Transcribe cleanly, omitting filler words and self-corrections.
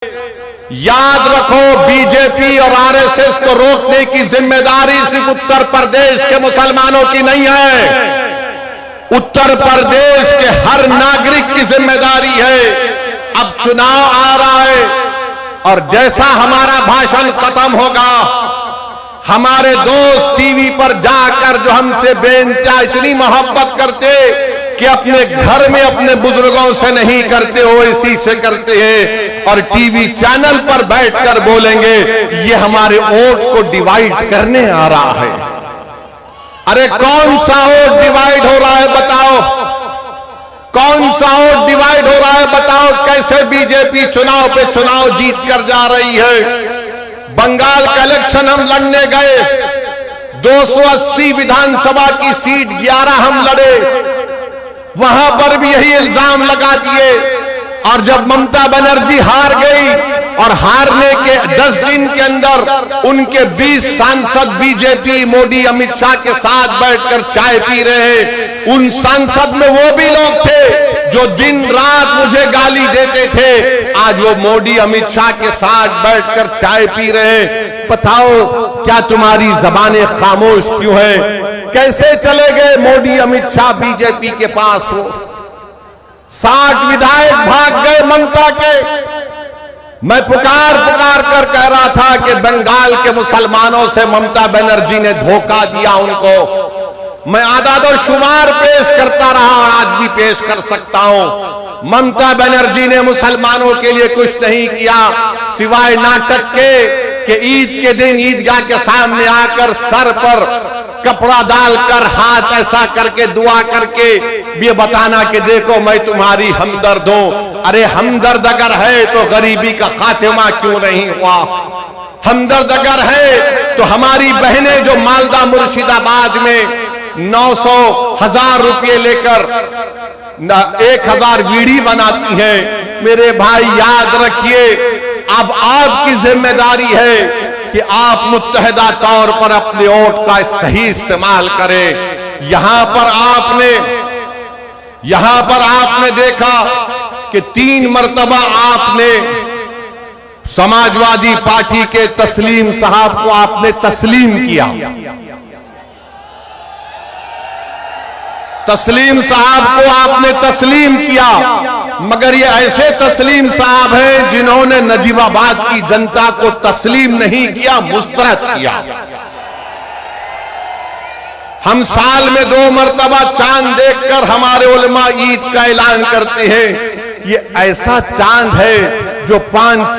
याद रखो, बीजेपी और आरएसएस को रोकने की जिम्मेदारी सिर्फ उत्तर प्रदेश के मुसलमानों की नहीं है, उत्तर प्रदेश के हर नागरिक की जिम्मेदारी है। अब चुनाव आ रहा है और जैसा हमारा भाषण खत्म होगा, हमारे दोस्त टीवी पर जाकर जो हमसे बेइंतहा इतनी मोहब्बत करते कि अपने घर में अपने बुजुर्गों से नहीं करते हो, इसी से करते हैं, और टीवी चैनल पर बैठकर बोलेंगे ये हमारे वोट को डिवाइड करने आ रहा है। अरे कौन सा वोट डिवाइड हो रहा है बताओ, कौन सा वोट डिवाइड हो रहा है बताओ। कैसे बीजेपी चुनाव पे चुनाव जीत कर जा रही है। बंगाल का इलेक्शन हम लड़ने गए, 280 विधानसभा की सीट 11 हम लड़े, वहां पर भी यही इल्जाम लगा दिए। और जब ममता बनर्जी हार गई और हारने के 10 दिन के अंदर उनके 20 सांसद बीजेपी मोदी अमित शाह के साथ बैठकर चाय पी रहे, उन सांसद में वो भी लोग थे जो दिन रात मुझे गाली देते थे, आज वो मोदी अमित शाह के साथ बैठकर चाय पी रहे। बताओ क्या तुम्हारी जबानें खामोश क्यों है? कैसे चले गए मोदी अमित शाह बीजेपी के पास? हो 60 विधायक भाग गए ममता के। मैं पुकार कर कह रहा था कि बंगाल के मुसलमानों से ममता बनर्जी ने धोखा दिया उनको। मैं आदाद-ओ-शुमार पेश करता रहा और आज भी पेश कर सकता हूं। ममता बनर्जी ने मुसलमानों के लिए कुछ नहीं किया सिवाय नाटक के कि ईद के दिन ईदगाह के सामने आकर सर पर कपड़ा डालकर हाथ ऐसा करके दुआ करके ये बताना कि देखो मैं तुम्हारी हमदर्द हूं। अरे हमदर्द अगर है तो गरीबी का खात्मा क्यों नहीं हुआ? हमदर्द अगर है तो हमारी बहनें जो मालदा मुर्शिदाबाद में 900,000 रुपये लेकर 1000 बीड़ी बनाती हैं, मेरे भाई याद रखिए अब आपकी जिम्मेदारी है कि आप मुत्तहिदा तौर पर अपने वोट का सही इस्तेमाल करें। यहां पर आपने देखा कि 3 मर्तबा आपने समाजवादी पार्टी के तस्लीम साहब को आपने तस्लीम किया। तस्लीम साहब को आपने तस्लीम किया, मगर ये ऐसे तस्लीम साहब हैं जिन्होंने नजीबाबाद की जनता को तस्लीम नहीं किया, मुस्तरद किया। हम साल में 2 मर्तबा चांद देखकर हमारे उलमा ईद का ऐलान करते हैं। ये ऐसा चांद है जो 5